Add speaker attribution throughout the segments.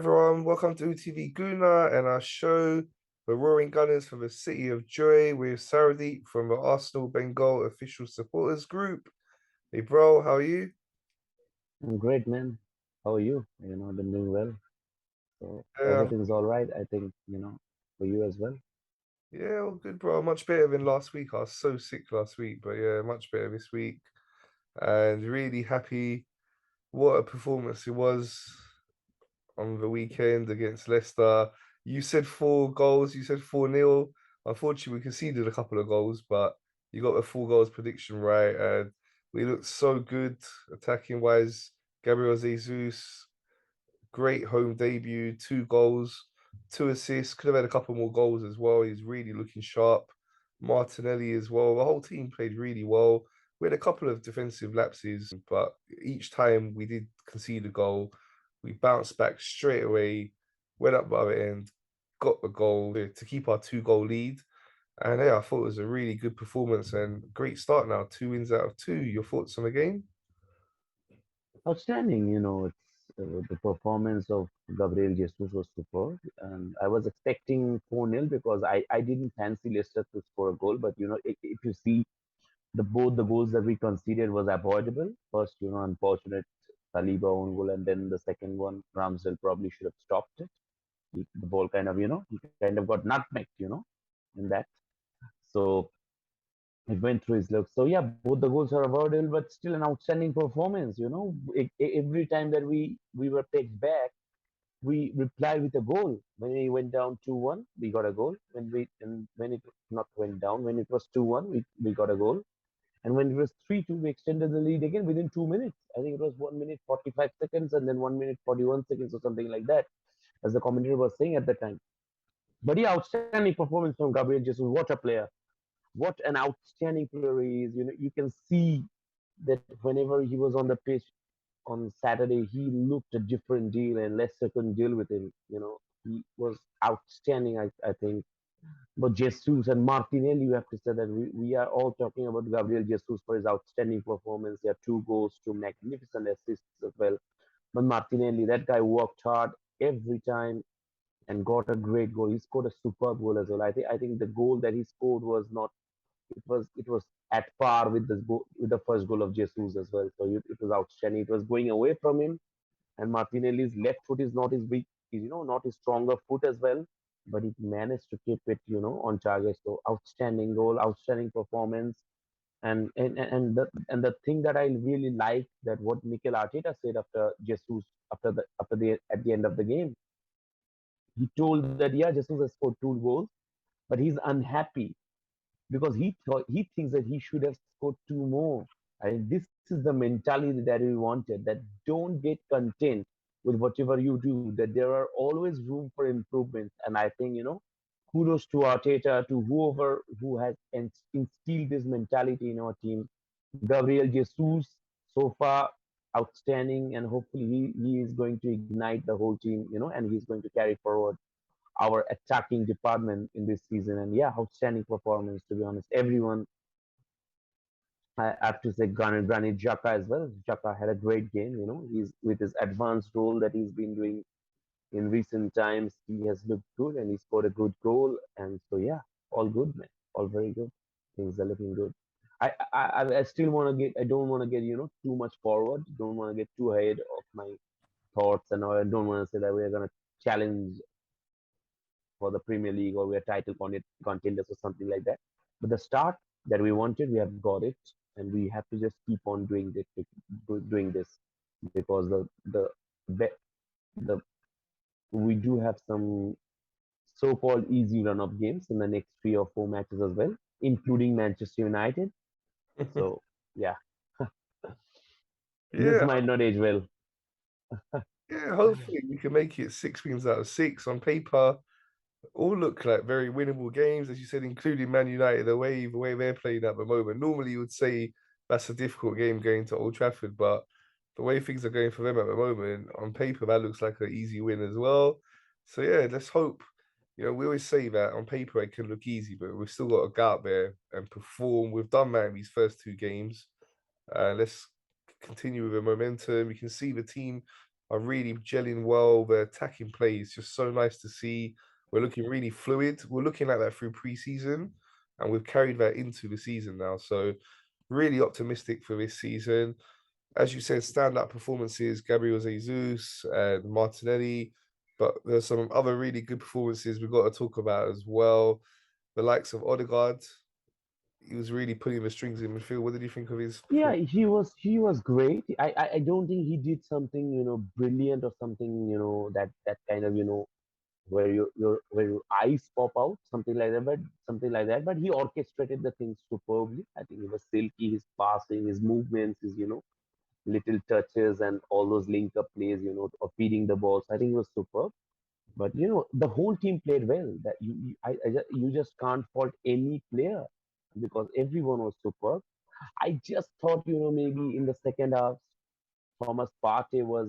Speaker 1: everyone, welcome to UTV Guna and our show, The Roaring Gunners from the City of Joy with Saradeep from the Arsenal Bengal official supporters group. Hey bro, how are you?
Speaker 2: I'm great, man. How are you? I've been doing well. So
Speaker 1: Um,
Speaker 2: everything's all right. I think, for you as well.
Speaker 1: yeah, all good, bro. Much better than last week. I was so sick last week, but yeah, much better this week. And really happy. What a performance it was on the weekend against Leicester. You said 4 goals, you said 4-0. Unfortunately, we conceded a couple of goals, but you got the 4 goals prediction right. And we looked so good attacking wise. Gabriel Jesus, great home debut, 2 goals, 2 assists. Could have had a couple more goals as well. He's really looking sharp. Martinelli as well. The whole team played really well. We had a couple of defensive lapses, but each time we did concede a goal, we bounced back straight away, went up the other end, got the goal to keep our 2 goal lead. And yeah, I thought it was a really good performance and great start now. 2 wins out of two. Your thoughts on the game?
Speaker 2: Outstanding. It's the performance of Gabriel Jesus was superb. And I was expecting 4-0 because I didn't fancy Leicester to score a goal. But, if you see both the goals that we conceded was avoidable. First, unfortunate Saliba own goal. And then the second one, Ramsdale probably should have stopped it. The ball he kind of got nutmegged, in that. So it went through his legs. So yeah, both the goals are avoidable, but still an outstanding performance. Every time that we were pegged back, we replied with a goal. When he went down 2-1, we got a goal. When it not went down, when it was 2-1, we got a goal. And when it was 3-2, we extended the lead again within 2 minutes. I think it was 1 minute 45 seconds and then 1 minute 41 seconds or something like that, as the commentator was saying at the time. But yeah, outstanding performance from Gabriel Jesus. What a player! What an outstanding player he is. You can see that whenever he was on the pitch on Saturday, he looked a different deal, and Leicester couldn't deal with him. He was outstanding, I think. But Jesus and Martinelli, you have to say that we are all talking about Gabriel Jesus for his outstanding performance. There are 2 goals, 2 magnificent assists as well. But Martinelli, that guy worked hard every time and got a great goal. He scored a superb goal as well. I think the goal that he scored was not it was at par with with the first goal of Jesus as well. So it was outstanding. It was going away from him, and Martinelli's left foot is not his weak, not his stronger foot as well, but he managed to keep it, on target. So outstanding goal, outstanding performance, and the thing that I really like that what Mikel Arteta said after Jesus after the at the end of the game, he told that yeah, Jesus has scored 2 goals, but he's unhappy because he thinks that he should have scored 2 more. And this is the mentality that we wanted. That don't get content with whatever you do. That there are always room for improvement. And I think kudos to Arteta, to whoever who has instilled this mentality in our team. Gabriel Jesus, so far outstanding, and hopefully he is going to ignite the whole team, and he's going to carry forward our attacking department in this season. And yeah, outstanding performance, to be honest. Everyone, I have to say Granit Xhaka as well. Xhaka had a great game. He's with his advanced role that he's been doing in recent times. He has looked good and he scored a good goal. And so yeah, all good, man. All very good. Things are looking good. I still want to get. I don't want to get too much forward. Don't want to get too ahead of my thoughts, and I don't want to say that we're gonna challenge for the Premier League or we're contenders or something like that. But the start that we wanted, we have got it, and we have to just keep on doing this because the we do have some so-called easy run-of games in the next 3 or 4 matches as well, including Manchester United. So yeah, this
Speaker 1: Yeah,
Speaker 2: might not age well.
Speaker 1: yeah, hopefully we can make it 6 wins out of six on paper. All look like very winnable games, as you said, including Man United away, the way they're playing at the moment. Normally, you would say that's a difficult game going to Old Trafford, but the way things are going for them at the moment, on paper, that looks like an easy win as well. So yeah, let's hope. We always say that on paper it can look easy, but we've still got to go out there and perform. We've done that in these first 2 games. Let's continue with the momentum. You can see the team are really gelling well. The attacking play is just so nice to see. We're looking really fluid. We're looking like that through pre-season, and we've carried that into the season now. So really optimistic for this season. As you said, standout performances, Gabriel Jesus and Martinelli, but there's some other really good performances we've got to talk about as well. The likes of Odegaard, he was really putting the strings in midfield. What did you think of his
Speaker 2: Yeah,
Speaker 1: performance?
Speaker 2: he was great. I don't think he did something brilliant or something that kind of where your eyes pop out, something like that, but something like that. But he orchestrated the things superbly. I think he was silky, his passing, his movements, his little touches, and all those link up plays, of feeding the balls. I think it was superb. But the whole team played well. That you just can't fault any player because everyone was superb. I just thought maybe in the second half, Thomas Partey was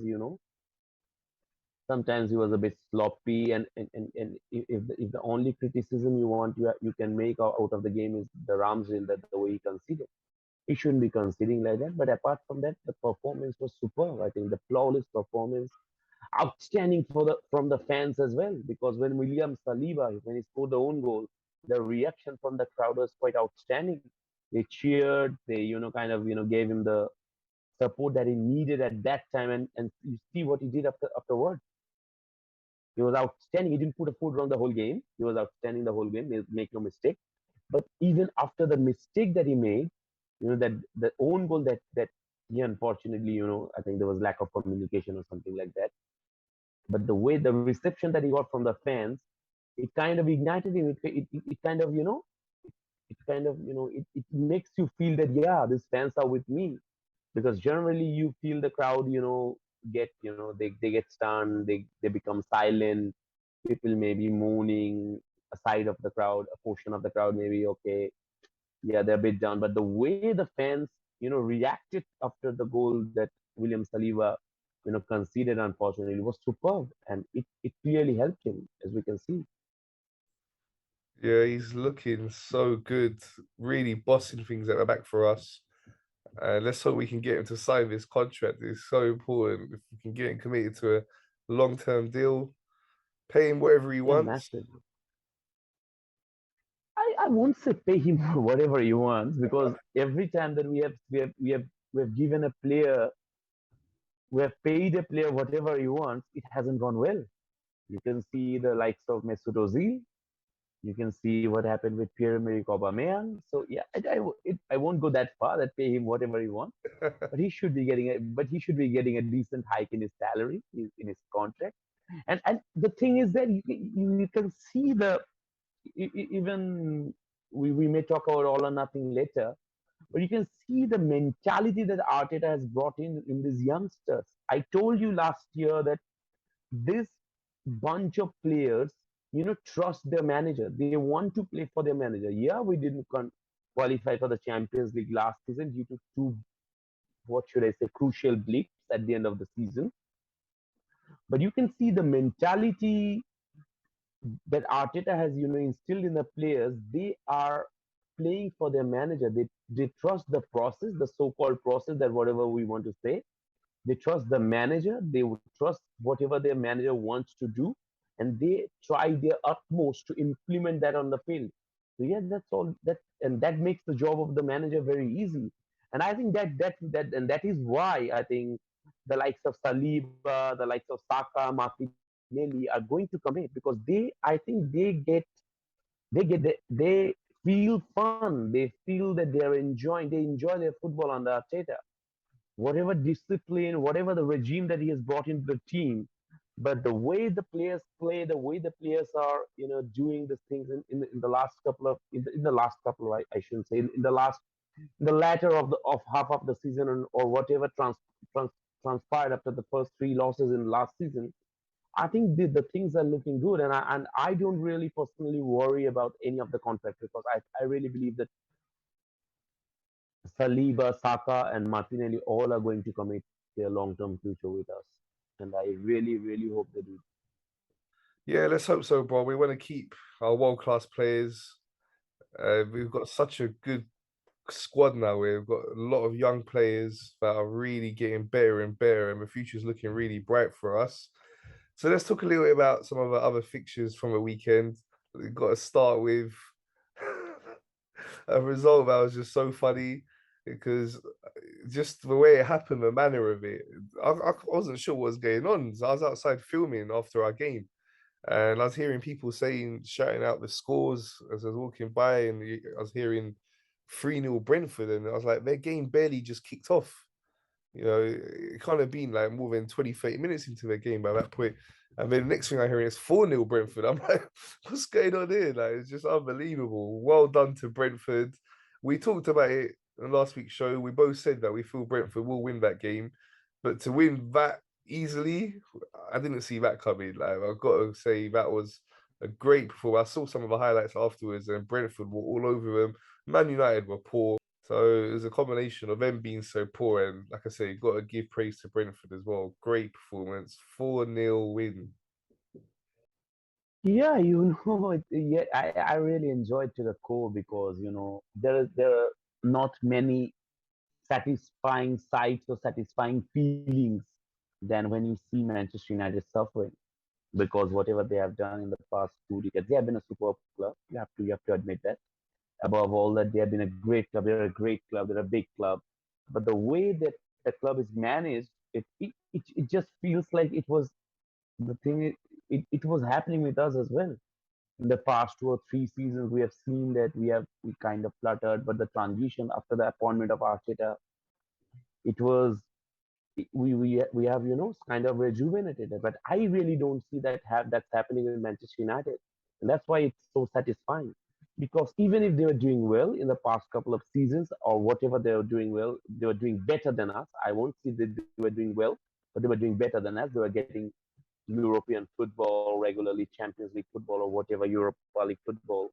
Speaker 2: sometimes he was a bit sloppy, and if the only criticism you can make out of the game is the Ramsdale, that the way he conceded. He shouldn't be conceding like that. But apart from that, the performance was superb. I think the flawless performance, outstanding from the fans as well. Because when William Saliba, when he scored the own goal, the reaction from the crowd was quite outstanding. They cheered. They kind of gave him the support that he needed at that time. And you see what he did afterwards. He was outstanding. He didn't put a foot wrong the whole game. He was outstanding the whole game. Make no mistake. But even after the mistake that he made, that the own goal that he unfortunately, I think there was lack of communication or something like that. But the way the reception that he got from the fans, it kind of ignited him. It kind of it makes you feel that yeah, these fans are with me, because generally you feel the crowd get they get stunned, they become silent, people may be moaning, a side of the crowd, a portion of the crowd maybe okay, yeah, they're a bit down. But the way the fans reacted after the goal that William Saliba conceded, unfortunately, was superb, and it clearly helped him, as we can see.
Speaker 1: Yeah, he's looking so good, really bossing things at the back for us. And let's hope we can get him to sign this contract. It's so important. If we can get him committed to a long-term deal, pay him whatever he
Speaker 2: Yeah,
Speaker 1: wants.
Speaker 2: massive. I won't say pay him whatever he wants, because every time that we have given a player, we have paid a player whatever he wants, it hasn't gone well. You can see the likes of Mesut Ozil. You can see what happened with Pierre-Emerick Aubameyang. So yeah, I won't go that far that pay him whatever he wants, but he should be getting a decent hike in his salary, in his contract. And the thing is that you can see even we may talk about all or nothing later, but you can see the mentality that Arteta has brought in these youngsters. I told you last year that this bunch of players, trust their manager. They want to play for their manager. Yeah, we didn't qualify for the Champions League last season due to two, what should I say, crucial blips at the end of the season. But you can see the mentality that Arteta has, instilled in the players. They are playing for their manager. They trust the process, the so-called process, that whatever we want to say. They trust the manager. They would trust whatever their manager wants to do, and they try their utmost to implement that on the field. So yeah, that's all. That makes the job of the manager very easy. And I think that is why I think the likes of Saliba, the likes of Saka, Martinelli are going to commit, because I think they feel fun. They feel that they enjoy their football under Arteta, whatever discipline, whatever the regime that he has brought into the team. But the way the players play, the way the players are, doing the things in the last couple of in the last couple of, I shouldn't say in the last in the latter of half of the season, or whatever trans, transpired after the first three losses in last season. I think the things are looking good, and I don't really personally worry about any of the contracts, because I really believe that Saliba, Saka, and Martinelli all are going to commit their long-term future with us, and I really, really hope they do.
Speaker 1: Yeah, let's hope so, bro. We want to keep our world-class players. We've got such a good squad now where we've got a lot of young players that are really getting better and better, and the future's looking really bright for us. So let's talk a little bit about some of the other fixtures from the weekend. We've got to start with a result that was just so funny because just the way it happened, the manner of it, I wasn't sure what was going on. So I was outside filming after our game, and I was hearing people saying, shouting out the scores as I was walking by, and I was hearing 3-0 Brentford, and I was like, their game barely just kicked off. It can't have been like more than 20, 30 minutes into the game by that point. And then the next thing I hear is 4-0 Brentford. I'm like, what's going on here? Like, it's just unbelievable. Well done to Brentford. We talked about it in last week's show. We both said that we feel Brentford will win that game. But to win that easily, I didn't see that coming. Like, I've got to say, that was a great performance. I saw some of the highlights afterwards, and Brentford were all over them. Man United were poor. So it was a combination of them being so poor, and like I say, you've got to give praise to Brentford as well. Great performance, 4-0 win.
Speaker 2: Yeah, yeah, I really enjoyed to the core because there are not many satisfying sights or satisfying feelings than when you see Manchester United suffering because whatever they have done in the past 2 decades, they have been a superb club. You have to admit that. Above all, that they have been a great club. They're a great club. They're a big club. But the way that the club is managed, it just feels like it was the thing. It was happening with us as well. In the past 2 or 3 seasons, we have seen that we kind of fluttered, but the transition after the appointment of Arteta, it was we have kind of rejuvenated it. But I really don't see that's happening in Manchester United, and that's why it's so satisfying. Because even if they were doing well in the past couple of seasons or whatever they were doing well, they were doing better than us. I won't say that they were doing well, but they were doing better than us. They were getting European football regularly, Champions League football, or whatever Europa League football.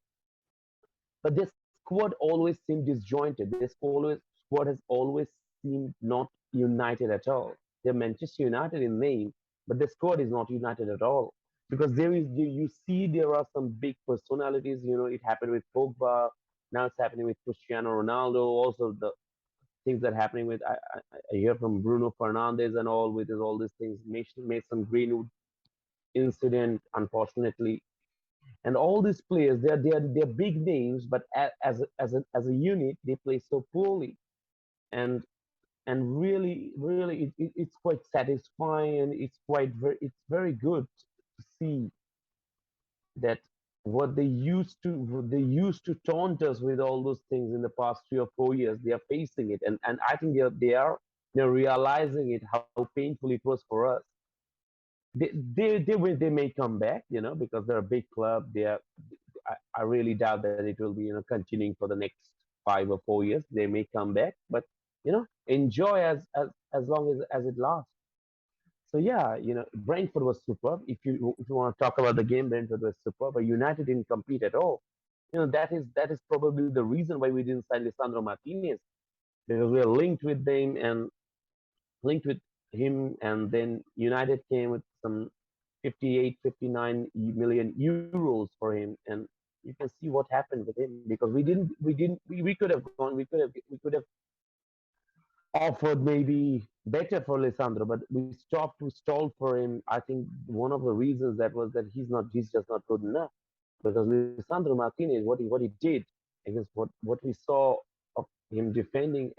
Speaker 2: But this squad always seemed disjointed. This squad has always seemed not united at all. They're Manchester United in name, but the squad is not united at all. Because you see there are some big personalities. It happened with Pogba. Now it's happening with Cristiano Ronaldo. Also, the things that are happening with I hear from Bruno Fernandes and all with all these things. Mason Greenwood incident, unfortunately, and all these players, they're big names, but as a unit, they play so poorly, and really, it's quite satisfying, and it's very good to see that what they used to taunt us with all those things in the past 3 or 4 years, they are facing it, and I think they're realizing it how painful it was for us. They may come back, because they're a big club. I really doubt that it will be continuing for the next 5 or 4 years. They may come back, but enjoy as long as it lasts. So yeah, Brentford was superb. If you want to talk about the game, Brentford was superb, but United didn't compete at all. That is probably the reason why we didn't sign Lisandro Martinez, because we are linked with him, and then United came with some 58, 59 million euros for him, and you can see what happened with him because we could have gone, we could have offered maybe better for Lisandro, but we stalled for him. I think one of the reasons that was that he's just not good enough because Lisandro Martinez, what he did against what we saw of him defending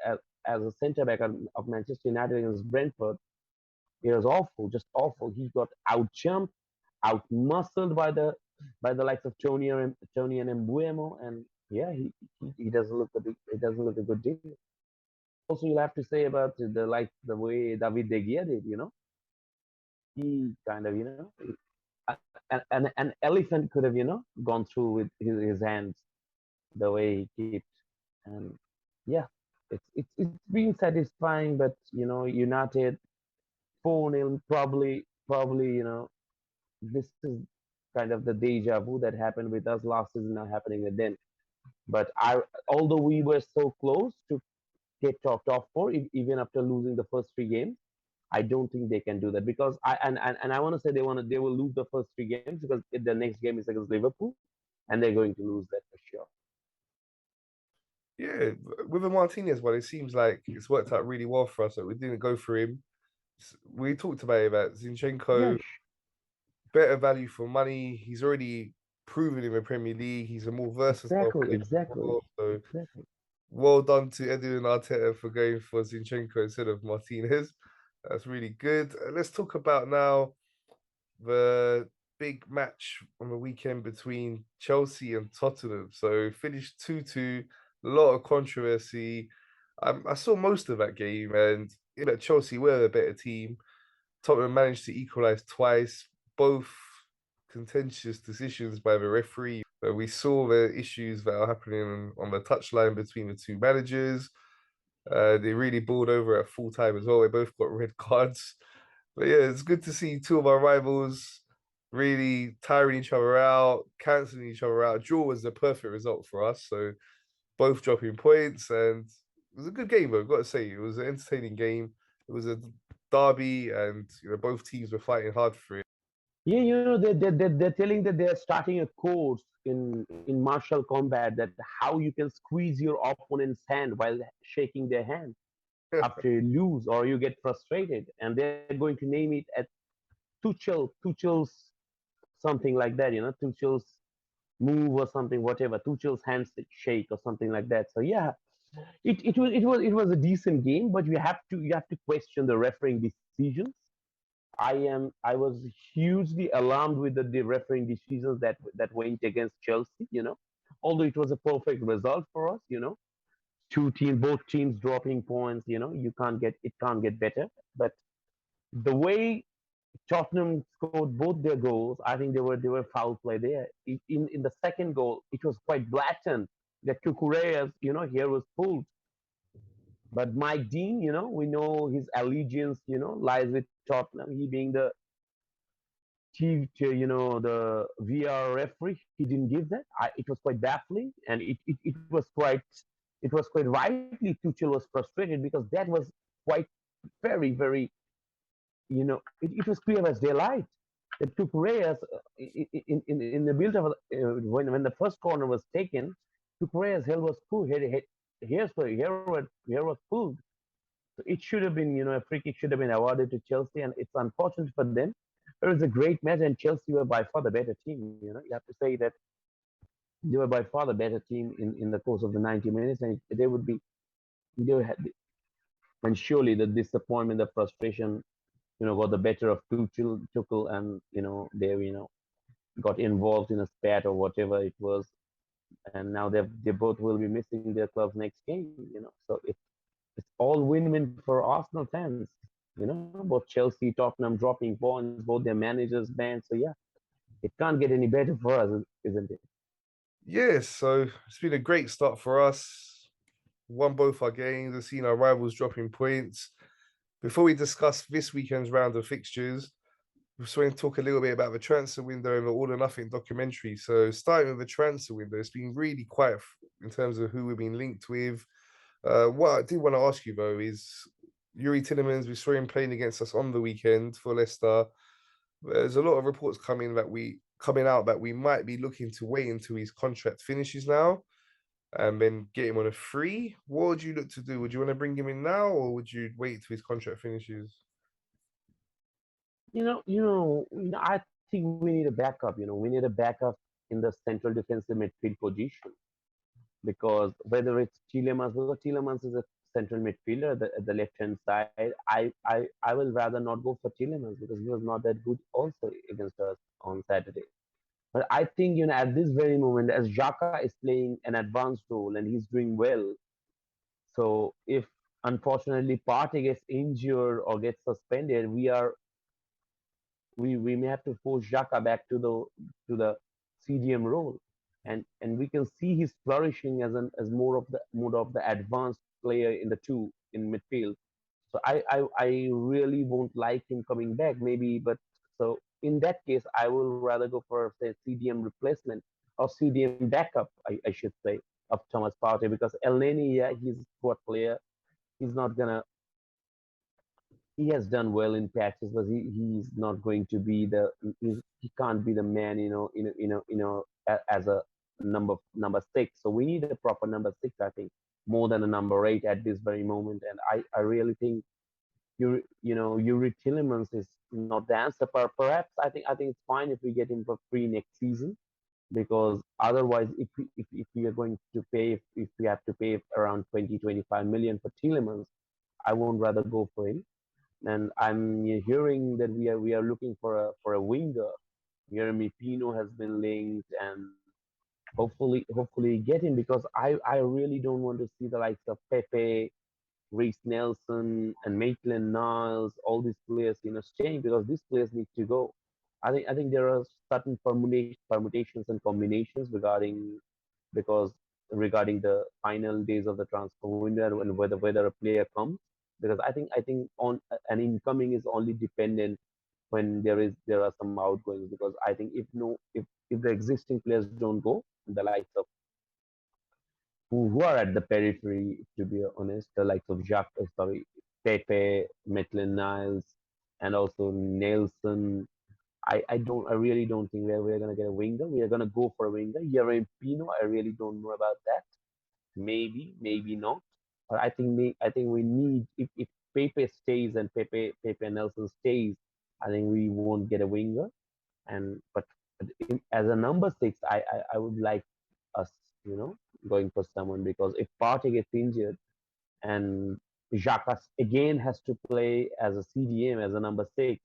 Speaker 2: as a centre back of Manchester United against Brentford, it was awful, just awful. He got out jumped, out muscled by the likes of Tony and Mbuemo, and yeah, he doesn't look a good deal. Also, you'll have to say about the way David De Gea did. He kind of an elephant could have gone through with his hands the way he kicked, and yeah, it's been satisfying, but United 4-0 probably this is kind of the deja vu that happened with us last season now happening with them. But although we were so close to get top four, even after losing the first 3 games, I don't think they can do that because I want to say they will lose the first 3 games because the next game is against Liverpool, and they're going to lose that for sure.
Speaker 1: Yeah, with a Martinez one, it seems like it's worked out really well for us that we didn't go for him. We talked about it, about
Speaker 2: Yeah,
Speaker 1: Zinchenko, better value for money. He's already proven in the Premier League. He's a more versatile
Speaker 2: exactly,
Speaker 1: player as
Speaker 2: exactly,
Speaker 1: well. So
Speaker 2: exactly.
Speaker 1: well done to Edu and Arteta for going for Zinchenko instead of Martinez. That's really good. Let's talk about now the big match on the weekend between Chelsea and Tottenham. So finished 2-2, a lot of controversy. I saw most of that game, and that Chelsea were a better team. Tottenham managed to equalise twice, both contentious decisions by the referee. We saw the issues that are happening on the touchline between the two managers. They really balled over at full time as well. They both got red cards. But yeah, it's good to see two of our rivals really tiring each other out, cancelling each other out. Draw was the perfect result for us. So both dropping points, and it was a good game, though. I've got to say, it was an entertaining game. It was a derby, and both teams were fighting hard for it.
Speaker 2: Yeah, they're telling that they're starting a course in martial combat, that how you can squeeze your opponent's hand while shaking their hand after you lose or you get frustrated, and they're going to name it at Tuchel's something like that, Tuchel's move or something, whatever, Tuchel's handshake or something like that. So yeah, it was a decent game, but you have to question the refereeing decisions. I was hugely alarmed with the refereeing decisions that went against Chelsea. Although it was a perfect result for us. Both teams dropping points. It can't get better. But the way Tottenham scored both their goals, I think they were foul play there. In the second goal, it was quite blatant that Kukureya's here was pulled. But Mike Dean, we know his allegiance, lies with Tottenham. He being the chief, the VR referee, he didn't give that. It was quite baffling, and it was quite rightly Tuchel was frustrated because that was quite very, very, it was clear as daylight. That took Reyes in the build up when the first corner was taken, took Reyes' hell was pulled. Here was pulled. So it should have been, a free kick should have been awarded to Chelsea, and it's unfortunate for them. It was a great match, and Chelsea were by far the better team. You have to say that they were by far the better team in the course of the 90 minutes, and they would be, they had, and surely the disappointment, the frustration, got the better of Tuchel, and they got involved in a spat or whatever it was, and now they both will be missing their club's next game. So it's all win-win for Arsenal fans. Both Chelsea, Tottenham dropping points, both their managers banned. So yeah, it can't get any better for us, isn't it?
Speaker 1: Yes, so it's been a great start for us. Won both our games. We've seen our rivals dropping points. Before we discuss this weekend's round of fixtures, we're going to talk a little bit about the transfer window and the All or Nothing documentary. So, starting with the transfer window, it's been really quiet in terms of who we've been linked with. What I do want to ask you though is Yuri Tillemans, we saw him playing against us on the weekend for Leicester. There's a lot of reports coming out that we might be looking to wait until his contract finishes now and then get him on a free. What would you look to do? Would you want to bring him in now, or would you wait till his contract finishes?
Speaker 2: I think we need a backup. We need a backup in the central defensive midfield position, because whether it's Tielemans, because Tielemans is a central midfielder at the left hand side, I will rather not go for Tielemans because he was not that good also against us on Saturday. But I think at this very moment, as Xhaka is playing an advanced role and he's doing well, so if unfortunately Partey gets injured or gets suspended, we may have to force Xhaka back to the CDM role, and we can see he's flourishing as more of the advanced player in the two in midfield. So I really won't like him coming back, maybe, but so in that case, I will rather go for say CDM replacement or CDM backup, I should say, of Thomas Partey, because Elneny, yeah, he's a squad player. He's not gonna he has done well in patches, but he's not going to be he can't be the man, as a number six. So we need a proper number six, I think. more than a number 8 at this very moment. And I really think Yuri Tillemans is not the answer. Perhaps I think it's fine if we get him for free next season, because otherwise, if we are going to pay, if we have to pay around 20-25 million for Tillemans, I won't rather go for him. And I'm hearing that we are looking for a winger. Jeremy Pino has been linked, and hopefully get him, because I really don't want to see the likes of Pepe, Reece Nelson, and Maitland Niles, all these players, staying, because these players need to go. I think there are certain permutations and combinations because regarding the final days of the transfer window, and whether a player comes, because I think on an incoming is only dependent when there are some outgoings, because I think if the existing players don't go, the likes of who are at the periphery, to be honest, the likes of Pepe, Maitland Niles, and also Nelson. I really don't think we're gonna get a winger. We are gonna go for a winger. Yerem Pino, I really don't know about that. Maybe not. But I think we need, if Pepe stays and Pepe and Nelson stays, I think we won't get a winger. And as a number 6, I would like us, you know, going for someone, because if Partey gets injured and Xhaka again has to play as a CDM, as a number 6,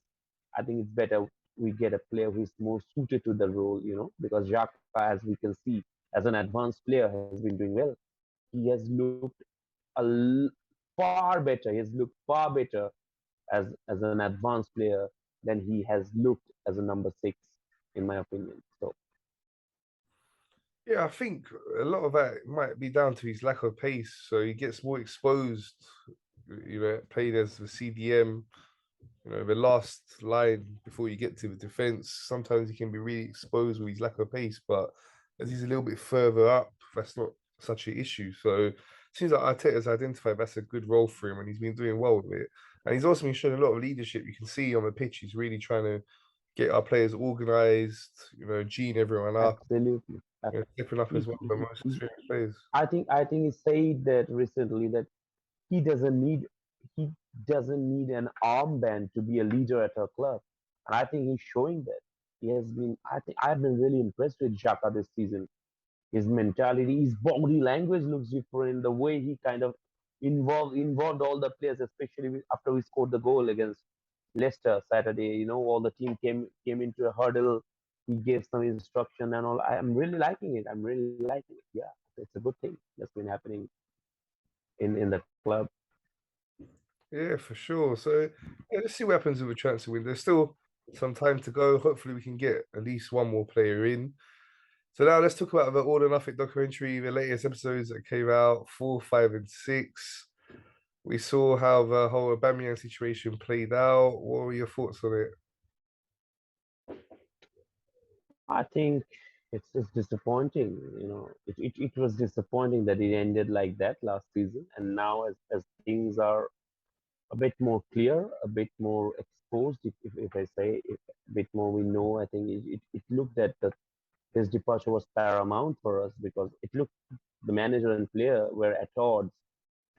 Speaker 2: I think it's better we get a player who is more suited to the role, because Xhaka, as we can see, as an advanced player, has been doing well. He has looked far better. He has looked far better as an advanced player than he has looked as a number 6, in my opinion. So
Speaker 1: Yeah, I think a lot of that might be down to his lack of pace. So he gets more exposed, played as the CDM, the last line before you get to the defense. Sometimes he can be really exposed with his lack of pace, but as he's a little bit further up, that's not such an issue. So it seems like Arteta's identified that's a good role for him, and he's been doing well with it. And he's also been showing a lot of leadership. You can see on the pitch, he's really trying to get our players organized, gene everyone up,
Speaker 2: absolutely.
Speaker 1: stepping up as one of the
Speaker 2: He,
Speaker 1: most experienced players.
Speaker 2: I think he said that recently, that he doesn't need he doesn't need an armband to be a leader at our club, and I think he's showing that. He has been. I think I've been really impressed with Xhaka this season. His mentality, his body language looks different. The way he kind of involved all the players, especially after we scored the goal against Leicester Saturday. All the team came into a huddle. He gave some instruction and all. I'm really liking it. I'm really liking it. Yeah, it's a good thing that's been happening in the club.
Speaker 1: Yeah, for sure. So yeah, let's see what happens with the transfer window. There's still some time to go. Hopefully, we can get at least one more player in. So now let's talk about the All or Nothing documentary, the latest episodes that came out, 4, 5, and 6. We saw how the whole Aubameyang situation played out. What were your thoughts on it?
Speaker 2: I think it's just disappointing. It was disappointing that it ended like that last season, and now as things are a bit more clear, a bit more exposed, if I say, a bit more we know. I think it looked that his departure was paramount for us, because it looked the manager and player were at odds,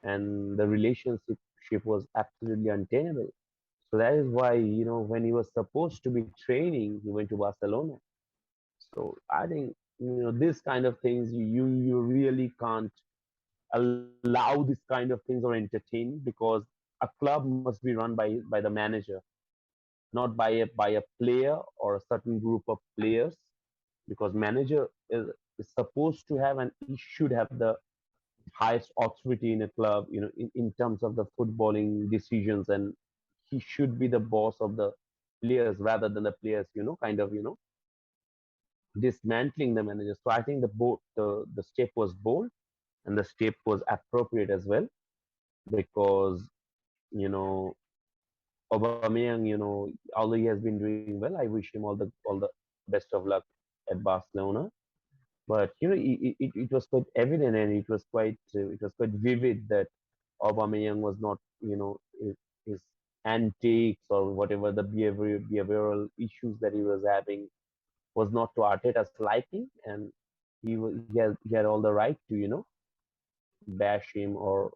Speaker 2: and the relationship was absolutely untenable. So that is why, when he was supposed to be training, he went to Barcelona. So I think, this kind of things, you really can't allow this kind of things or entertain, because a club must be run by the manager, not by a player or a certain group of players, because manager is supposed to have, and he should have the highest authority in a club, in terms of the footballing decisions, and he should be the boss of the players rather than the players, kind of, dismantling the manager. So I think the step was bold, and the step was appropriate as well, because you know Aubameyang, although he has been doing well, I wish him all the best of luck at Barcelona. But it was quite evident, and it was quite vivid that Aubameyang was not, his antics or whatever the behavioral issues that he was having was not to Arteta's liking, and he had all the right to, bash him, or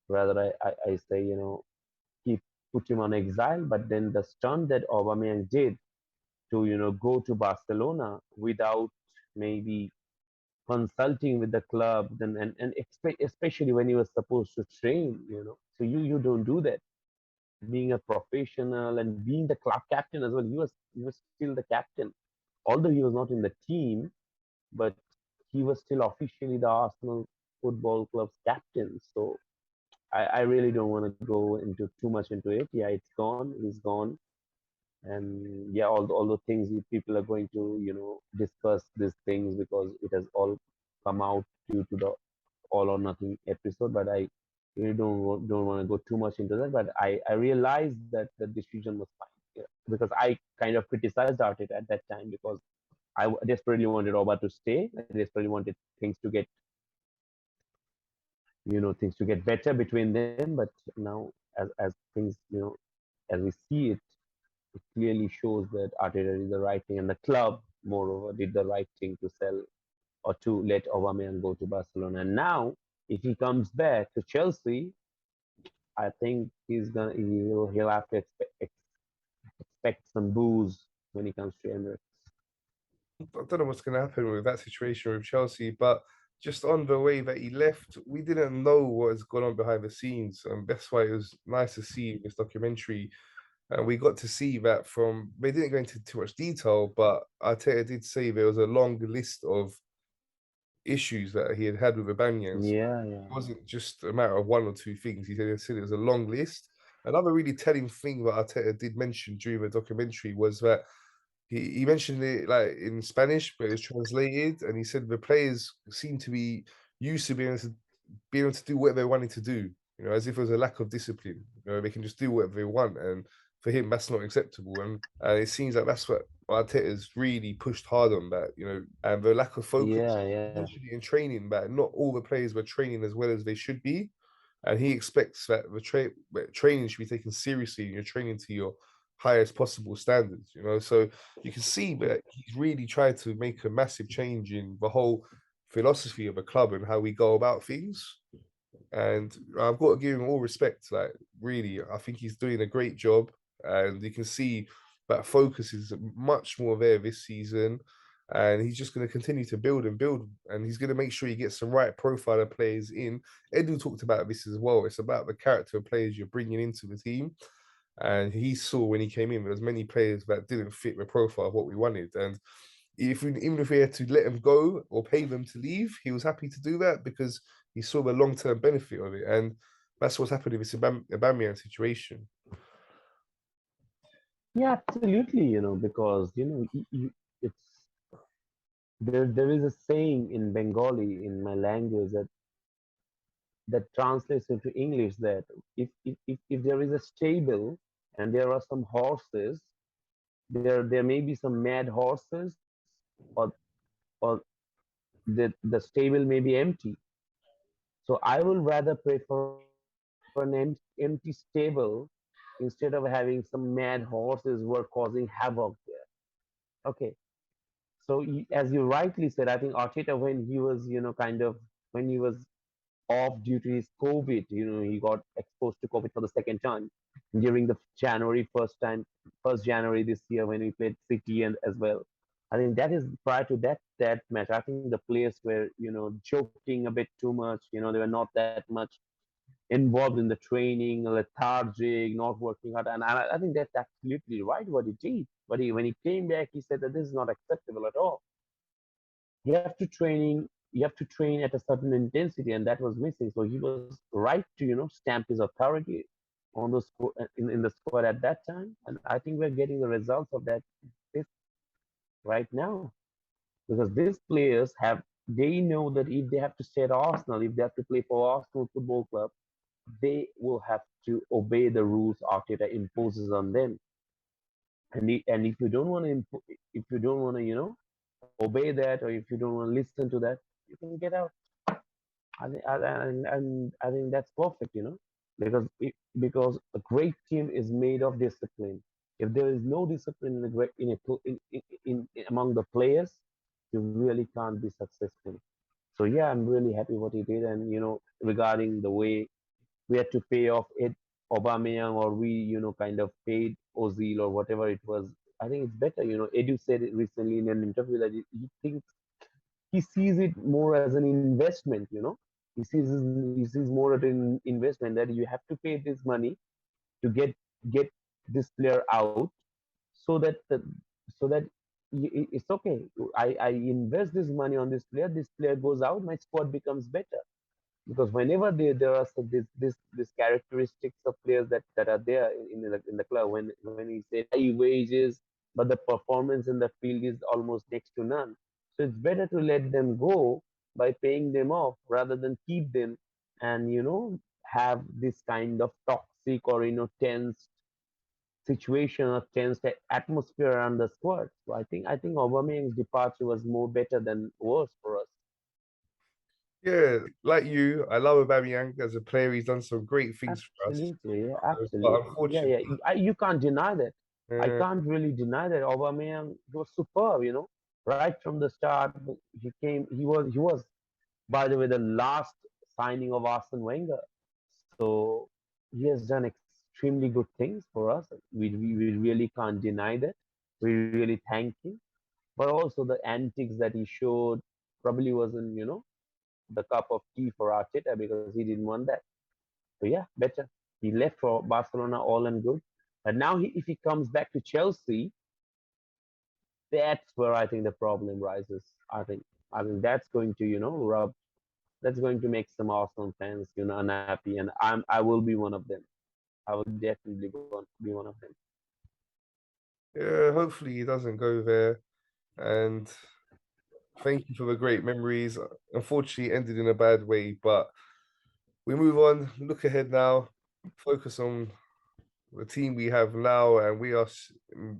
Speaker 2: rather, I say, keep put him on exile. But then the stunt that Aubameyang did to, go to Barcelona without maybe consulting with the club, and especially when he was supposed to train, so you don't do that. Being a professional and being the club captain as well, he was still the captain, although he was not in the team, but he was still officially the Arsenal Football Club's captain. So I really don't want to go into too much into it. Yeah, it's gone. He's gone. And yeah, all the things people are going to, discuss these things because it has all come out due to the all or nothing episode. But I really don't want to go too much into that. But I realized that the decision was fine. Yeah, because I kind of criticized Arteta at that time because desperately wanted Oba to stay. I desperately wanted things to get, things to get better between them. But now, as things, as we see it, it clearly shows that Arteta did the right thing, and the club, moreover, did the right thing to sell or to let Aubameyang go to Barcelona. And now, if he comes back to Chelsea, I think he'll have to expect some booze when he comes to Emirates.
Speaker 1: I don't know what's going to happen with that situation with Chelsea, but just on the way that he left, we didn't know what has gone on behind the scenes, and that's why it was nice to see this documentary. And we got to see that from. They didn't go into too much detail, but Arteta did say there was a long list of issues that he had had with Aubameyang. So
Speaker 2: Yeah,
Speaker 1: it
Speaker 2: yeah,
Speaker 1: wasn't just a matter of one or two things. He said it was a long list. Another really telling thing that Arteta did mention during the documentary was that he mentioned it like in Spanish, but it was translated, and he said the players seem to be used to being able to do whatever they wanted to do, as if it was a lack of discipline. They can just do whatever they want, and for him, that's not acceptable. And it seems like that's what Arteta's really pushed hard on that, and the lack of focus.
Speaker 2: yeah,
Speaker 1: He
Speaker 2: yeah,
Speaker 1: mentioned it in training that not all the players were training as well as they should be, and he expects that training should be taken seriously, and you're training to your highest possible standards. So you can see that he's really tried to make a massive change in the whole philosophy of a club and how we go about things. And I've got to give him all respect. Like, really, I think he's doing a great job. And you can see that focus is much more there this season. And he's just going to continue to build and build. And he's going to make sure he gets the right profile of players in. Edu talked about this as well. It's about the character of players you're bringing into the team. And he saw when he came in, there was many players that didn't fit the profile of what we wanted. And even if we had to let him go or pay them to leave, he was happy to do that because he saw the long term benefit of it, and that's what's happened with this Aubameyang situation.
Speaker 2: yeah. Absolutely, because it's there is a saying in Bengali in my language that translates into English that if there is a stable and there are some horses, there may be some mad horses, or the stable may be empty. So I will rather prefer an empty stable instead of having some mad horses who are causing havoc there. Okay. So as you rightly said, I think Arteta, when he was, kind of, when he was off due to his COVID. He got exposed to COVID for the second time during the January first January this year when we played City and as well. I think that is prior to that match. I think the players were joking a bit too much. They were not that much involved in the training, lethargic, not working hard. And I think that's absolutely right what he did. But when he came back, he said that this is not acceptable at all. You have to train at a certain intensity, and that was missing. So he was right to stamp his authority on the in the squad at that time, and I think we're getting the results of that this right now, because these players they know that if they have to stay at Arsenal, if they have to play for Arsenal Football Club, they will have to obey the rules Arteta imposes on them. And if you don't want to if you don't want to obey that, or if you don't want to listen to that, you can get out. I think that's perfect, because a great team is made of discipline. If there is no discipline in, the great, in, a, in among the players, you really can't be successful. So yeah, I'm really happy what he did. And regarding the way we had to pay off it Aubameyang, or we kind of paid Ozil or whatever it was. I think it's better. Edu said it recently in an interview that he thinks he sees it more as an investment. He sees more as an investment that you have to pay this money to get this player out, so that it's okay. I invest this money on this player. This player goes out, my squad becomes better, because whenever there are this characteristics of players that are there in the club, when he said high wages but the performance in the field is almost next to none, so it's better to let them go by paying them off rather than keep them and have this kind of toxic or tense situation or tense atmosphere around the squad. So I think Aubameyang's departure was more better than worse for us.
Speaker 1: Yeah, like you, I love Aubameyang as a player. He's done some great things for us.
Speaker 2: Absolutely, yeah,
Speaker 1: But
Speaker 2: absolutely. Yeah,
Speaker 1: unfortunately,
Speaker 2: yeah. You can't deny that. I
Speaker 1: uh,
Speaker 2: can't really deny that. Aubameyang was superb, right from the start. He came. He was, by the way, the last signing of Arsene Wenger. So he has done extremely good things for us. We really can't deny that. We really thank him. But also the antics that he showed probably wasn't, the cup of tea for Arteta, because he didn't want that. So yeah, better. He left for Barcelona all and good. And now if he comes back to Chelsea, that's where I think the problem rises. I think that's going to, that's going to make some Arsenal fans, unhappy, and I will be one of them. I will definitely be one of them.
Speaker 1: yeah, hopefully he doesn't go there. And thank you for the great memories. Unfortunately, it ended in a bad way, but we move on, look ahead now, focus on the team we have now, and we are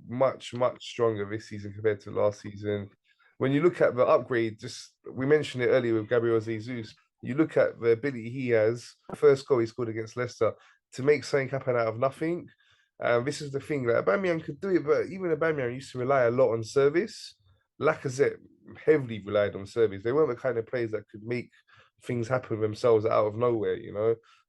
Speaker 1: much, much stronger this season compared to last season. When you look at the upgrade, just we mentioned it earlier with Gabriel Jesus, you look at the ability he has, first goal he scored against Leicester, to make something happen out of nothing. This is the thing that Aubameyang could do it, but even Aubameyang used to rely a lot on service. Lacazette heavily relied on service. They weren't the kind of players that could make things happen themselves out of nowhere.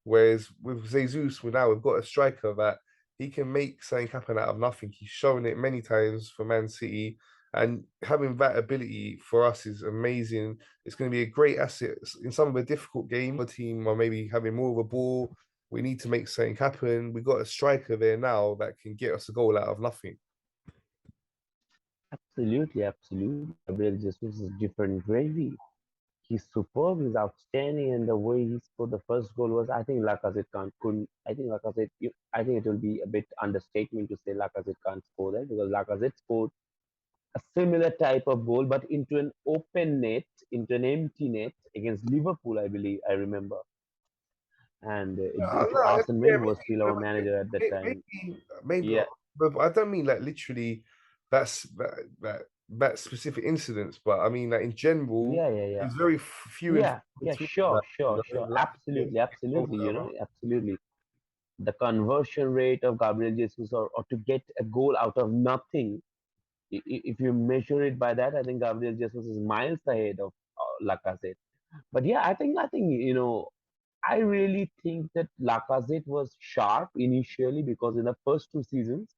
Speaker 1: Whereas with Jesus, we've got a striker that he can make something happen out of nothing. He's shown it many times for Man City, and having that ability for us is amazing. It's going to be a great asset in some of the difficult games. The team are maybe having more of a ball. We need to make something happen. We got a striker there now that can get us a goal out of nothing.
Speaker 2: Absolutely, absolutely. Gabriel Jesus is different gravy. He's superb. He's outstanding, and the way he scored the first goal was, I think Lacazette can't couldn't. I think Lacazette. I think it will be a bit understatement to say Lacazette can't score that, because Lacazette scored a similar type of goal, but into an open net, into an empty net against Liverpool, I believe. I remember, and
Speaker 1: No,
Speaker 2: Arsene
Speaker 1: yeah,
Speaker 2: Wenger was still our manager at that time.
Speaker 1: maybe,
Speaker 2: Yeah,
Speaker 1: but I don't mean like literally that specific incidents, but I mean like in general,
Speaker 2: yeah, yeah, yeah,
Speaker 1: there's very few and
Speaker 2: yeah,
Speaker 1: far
Speaker 2: yeah.
Speaker 1: between
Speaker 2: Sure,
Speaker 1: that.
Speaker 2: sure, sure.
Speaker 1: Lack of
Speaker 2: Absolutely,
Speaker 1: getting goals
Speaker 2: absolutely.
Speaker 1: out of
Speaker 2: Absolutely. The conversion rate of Gabriel Jesus, or to get a goal out of nothing, if you measure it by that, I think Gabriel Jesus is miles ahead of Lacazette. But yeah, I think I really think that Lacazette was sharp initially, because in the first two seasons,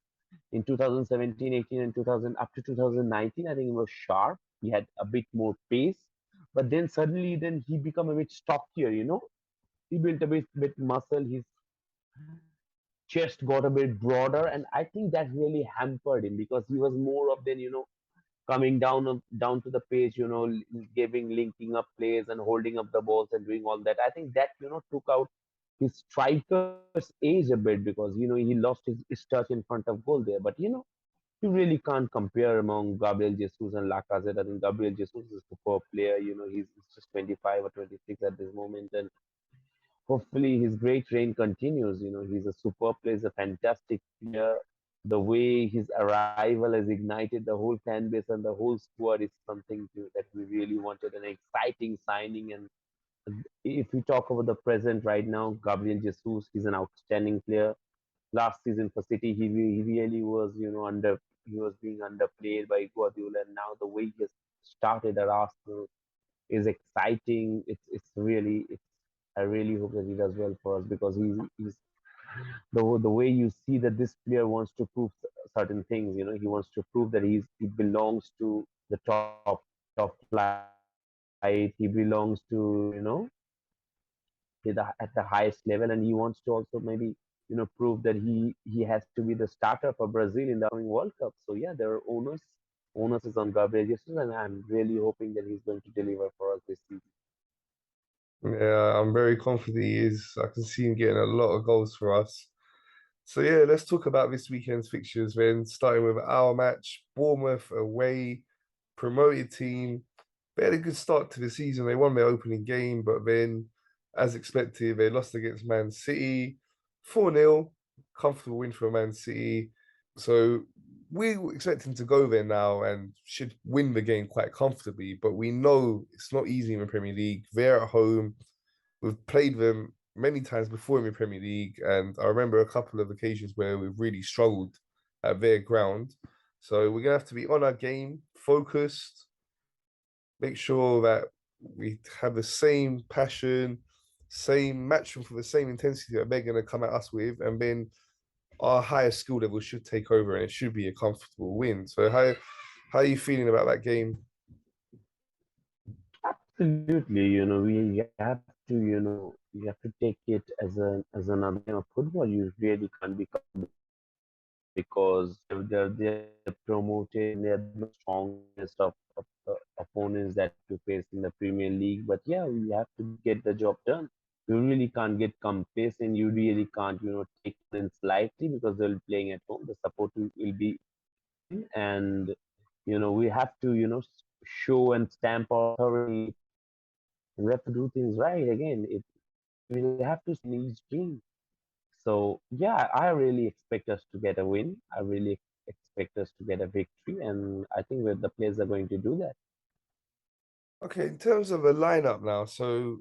Speaker 2: in 2017, 18, and 2000 up to 2019, I think he was sharp. He had a bit more pace, but then suddenly, then he become a bit stockier. He built a bit muscle. His chest got a bit broader, and I think that really hampered him, because he was more of then coming down to the pitch, giving linking up plays and holding up the balls and doing all that. I think that took out his striker's age a bit, because he lost his touch in front of goal there. But you really can't compare among Gabriel Jesus and Lacazette. I think Gabriel Jesus is a superb player. He's just 25 or 26 at this moment, and hopefully his great reign continues. He's a superb player, he's a fantastic player. The way his arrival has ignited the whole fan base and the whole squad is something that we really wanted, an exciting signing. And if we talk about the present right now, Gabriel Jesus is an outstanding player. Last season for City, he really was, he was being underplayed by Guardiola, and now the way he has started at Arsenal, is exciting. It's really it's. I really hope that he does well for us because he's the way you see that this player wants to prove certain things. You know, he wants to prove that he belongs to the top flight. He belongs to at the highest level, and he wants to also maybe prove that he has to be the starter for Brazil in the upcoming World Cup. So yeah, there are onus is on Gabriel Jesus, and I'm really hoping that he's going to deliver for us this season.
Speaker 1: Yeah, I'm very confident he is. I can see him getting a lot of goals for us. So yeah, let's talk about this weekend's fixtures then, starting with our match, Bournemouth away, promoted team. They had a good start to the season. They won their opening game, but then, as expected, they lost against Man City, 4-0, comfortable win for Man City. So we were expecting to go there now and should win the game quite comfortably, but we know it's not easy in the Premier League. They're at home. We've played them many times before in the Premier League, and I remember a couple of occasions where we've really struggled at their ground. So we're gonna have to be on our game, focused, make sure that we have the same passion, same match them for the same intensity that they're gonna come at us with, and then our higher skill level should take over and it should be a comfortable win. So how are you feeling about that game?
Speaker 2: Absolutely, we have to, you have to take it as another game of football. You really can't be comfortable because they're promoted and they're the strongest of the opponents that you have to face in the Premier League. But yeah, we have to get the job done. You really can't get complacent. You really can't, take opponents lightly because they'll be playing at home. The support will be in, and we have to, show and stamp our authority. And we have to do things right again. We will have to in each game. So yeah, I really expect us to get a win. I really expect us to get a victory, and I think that the players are going to do that.
Speaker 1: Okay, in terms of a lineup now, so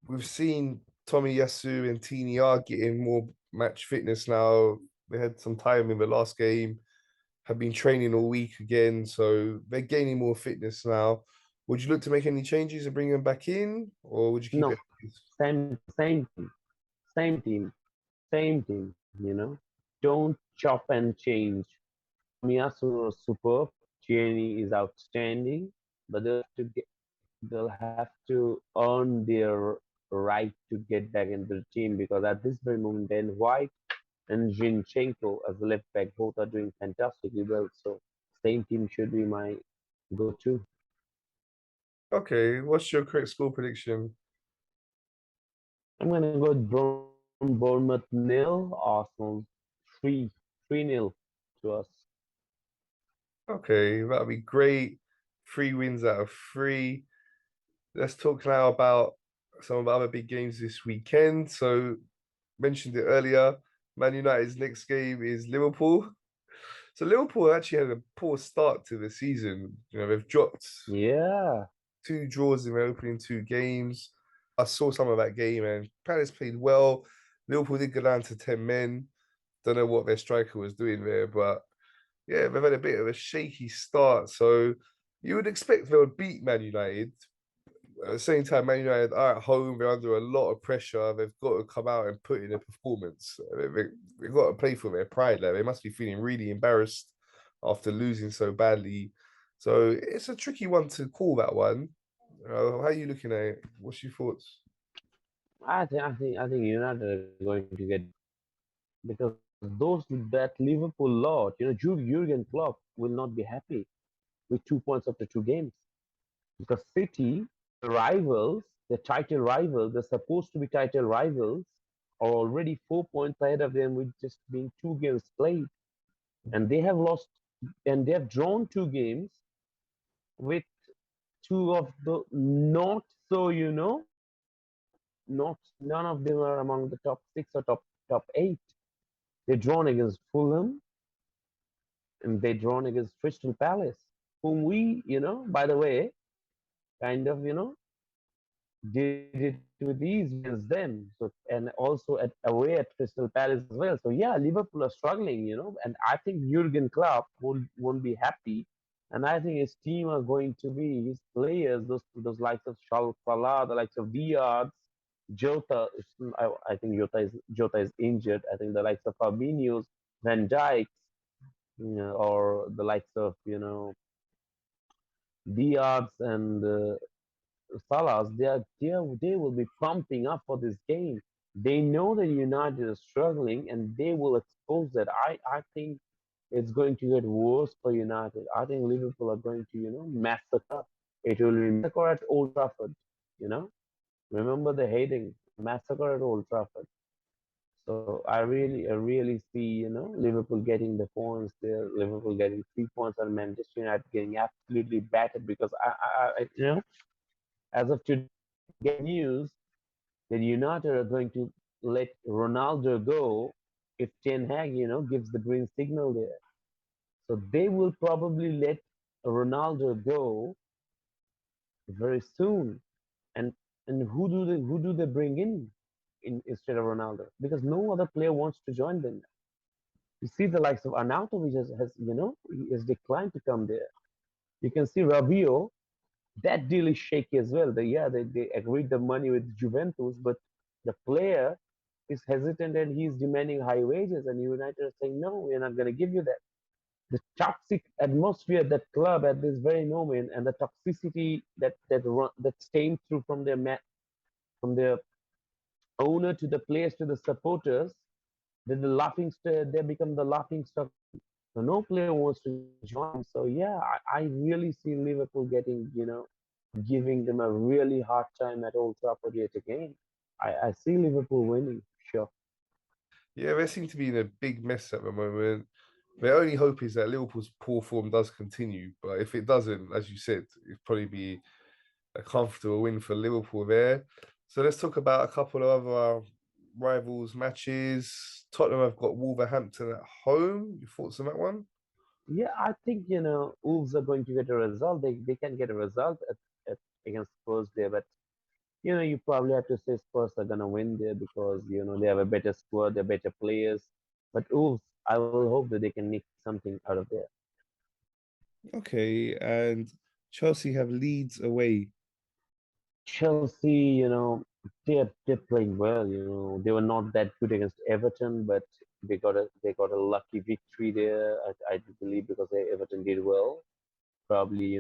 Speaker 1: we've seen Tommy Yasu and Tini are getting more match fitness now. They had some time in the last game, have been training all week again, so they're gaining more fitness now. Would you look to make any changes and bring them back in, or would you keep it?
Speaker 2: No, same team, same team. Don't chop and change. Tomiyasu was superb. Tierney is outstanding, but they'll have to earn their right to get back into the team because at this very moment, Ben White and Zinchenko as the left back both are doing fantastically well. So same team should be my go-to.
Speaker 1: Okay, what's your correct score prediction?
Speaker 2: I'm gonna go with Bournemouth nil, Arsenal 3-0 to us.
Speaker 1: Okay, that'll be great. 3 wins out of 3. Let's talk now about some of the other big games this weekend. So, mentioned it earlier, Man United's next game is Liverpool. So Liverpool actually had a poor start to the season. They've dropped
Speaker 2: Yeah,
Speaker 1: 2 draws in their opening 2 games. I saw some of that game and Palace played well. Liverpool did go down to 10 men. Don't know what their striker was doing there, but yeah, they've had a bit of a shaky start. So you would expect they would beat Man United. At the same time, Man United are at home. They're under a lot of pressure. They've got to come out and put in a performance. They've got to play for their pride there. They must be feeling really embarrassed after losing so badly. So it's a tricky one to call that one. How are you looking at it? What's your thoughts?
Speaker 2: I think United are going to get because those that Liverpool lot, Jurgen Klopp will not be happy with 2 points after 2 games because City, the rivals, the title rivals, they're supposed to be title rivals, are already 4 points ahead of them with just being 2 games played, and they have lost and they have drawn 2 games with two of the not so not none of them are among the top 6 or top 8. They drawn against Fulham and they drawn against Crystal Palace, whom we, by the way, kind of, did it with ease against them. So and also at away at Crystal Palace as well. So yeah, Liverpool are struggling, and I think Jurgen Klopp won't be happy And I think his team are going to be his players, those likes of Salah, the likes of Diaz, Jota. I think Jota is injured. I think the likes of Fabinho's, Van Dijk, or the likes of Diaz and Salas, they will be pumping up for this game. They know that United is struggling, and they will expose that. I think it's going to get worse for United. I think Liverpool are going to massacre. It will be massacre at Old Trafford. You know, remember the heading, massacre at Old Trafford. So I really see Liverpool getting the points there. Liverpool getting 3 points, and Manchester United getting absolutely battered because as of today, I get news that United are going to let Ronaldo go if Ten Hag, gives the green signal there. So they will probably let Ronaldo go very soon. And who do they bring in instead of Ronaldo? Because no other player wants to join them. You see the likes of Arnautovic he has declined to come there. You can see Rabiot. That deal is shaky as well. They agreed the money with Juventus, but the player is hesitant and he's demanding high wages, and United are saying no, we're not going to give you that. The toxic atmosphere at that club at this very moment, and the toxicity that steams through from their owner to the players to the supporters, that they become the laughing stock. So no player wants to join. So yeah, I really see Liverpool giving them a really hard time at Old Trafford yet again. I see Liverpool winning, sure.
Speaker 1: Yeah, they seem to be in a big mess at the moment. Their only hope is that Liverpool's poor form does continue, but if it doesn't, as you said, it'd probably be a comfortable win for Liverpool there. So let's talk about a couple of other rivals matches. Tottenham have got Wolverhampton at home. Your thoughts on that one?
Speaker 2: Yeah, I think Wolves are going to get a result. They can get a result at against Spurs there, but you probably have to say Spurs are gonna win there because they have a better squad, they're better players. But Wolves, I will hope that they can make something out of there.
Speaker 1: Okay, and Chelsea have Leeds away.
Speaker 2: Chelsea, they're playing well. They were not that good against Everton, but they got a lucky victory there. I do believe because Everton did well. Probably,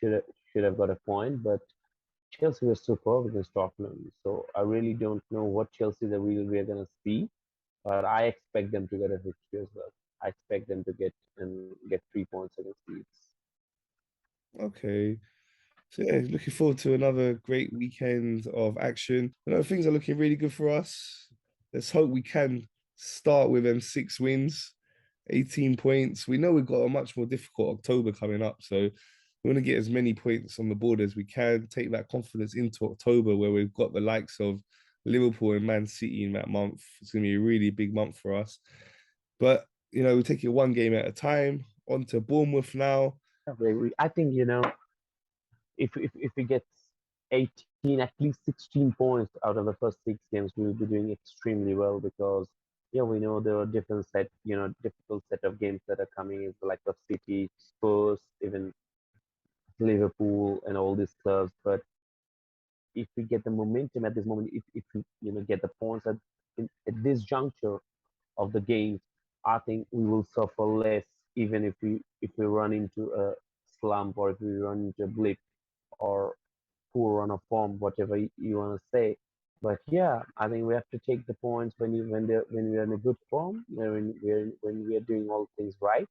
Speaker 2: should have got a point, but Chelsea was superb against Tottenham. So I really don't know what Chelsea that we're gonna see, but I expect them to get a victory as well. I expect them to get 3 points against Leeds.
Speaker 1: Okay. So yeah, looking forward to another great weekend of action. I know things are looking really good for us. Let's hope we can start with them 6 wins, 18 points. We know we've got a much more difficult October coming up, so we want to get as many points on the board as we can, take that confidence into October where we've got the likes of Liverpool and Man City in that month. It's going to be a really big month for us. But, we take it one game at a time. On to Bournemouth now.
Speaker 2: I think if we get 18, at least 16 points out of the first 6 games, we will be doing extremely well because yeah, we know there are difficult set of games that are coming, is like of City, Spurs, even Liverpool, and all these clubs. But if we get the momentum at this moment, if we get the points at this juncture of the game, I think we will suffer less even if we run into a slump or if we run into a blip or poor run of form, whatever you want to say. But yeah, I think we have to take the points when we're in a good form, when we are doing all things right.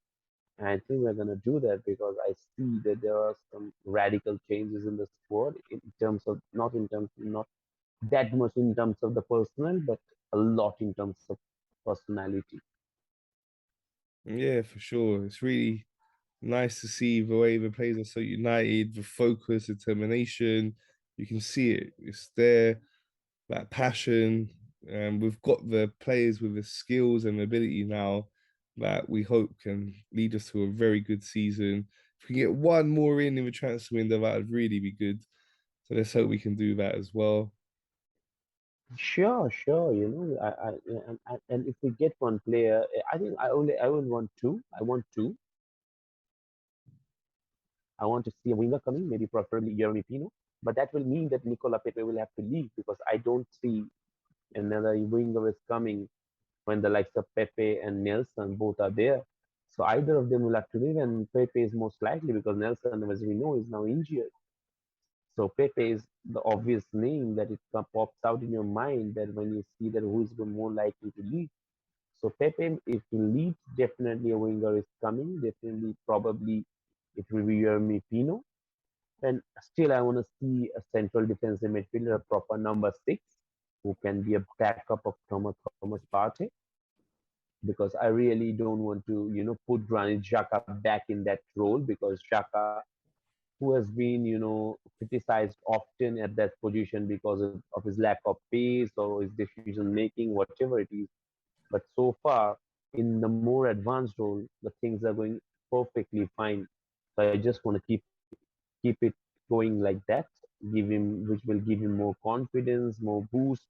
Speaker 2: And I think we're gonna do that because I see that there are some radical changes in the squad in terms of not that much in terms of the personnel, but a lot in terms of personality.
Speaker 1: Yeah, for sure. It's really nice to see the way the players are so united, the focus, determination. You can see it. It's there, that passion. And we've got the players with the skills and ability now that we hope can lead us to a very good season. If we get one more in the transfer window, that would really be good. So let's hope we can do that as well.
Speaker 2: Sure, sure. Yeah, and if we get one player, I think I would want two. I want two. I want to see a winger coming, maybe preferably Jeremy Pino. But that will mean that Nicola Pepe will have to leave because I don't see another winger is coming when the likes of Pepe and Nelson both are there. So either of them will have to leave, and Pepe is most likely because Nelson, as we know, is now injured. So Pepe is the obvious name that it pops out in your mind that when you see that who is more likely to leave. So Pepe, if he leaves, definitely a winger is coming. Definitely, probably it will be Yermi Pino. And still, I want to see a central defensive midfielder, a proper number six, who can be a backup of Thomas Partey. Because I really don't want to, put Granit Xhaka back in that role because Xhaka, who has been, criticized often at that position because of his lack of pace or his decision making, whatever it is. But so far, in the more advanced role, the things are going perfectly fine. So I just want to keep it going like that, which will give him more confidence, more boost.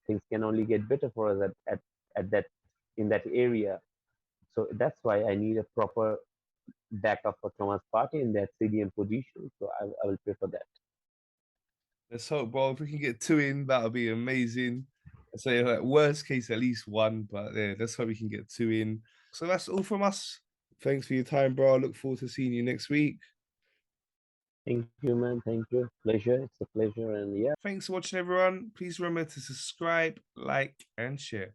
Speaker 2: Things can only get better for us at that in that area. So that's why I need a proper backup for Thomas Partey in that CDM position. So I will prefer that.
Speaker 1: Let's hope, bro. If we can get two in, that'll be amazing. So, like, worst case, at least one, but yeah, let's hope we can get two in. So that's all from us. Thanks for your time, bro. I look forward to seeing you next week.
Speaker 2: Thank you, man. Thank you. Pleasure. It's a pleasure. And yeah.
Speaker 1: Thanks for watching, everyone. Please remember to subscribe, like, and share.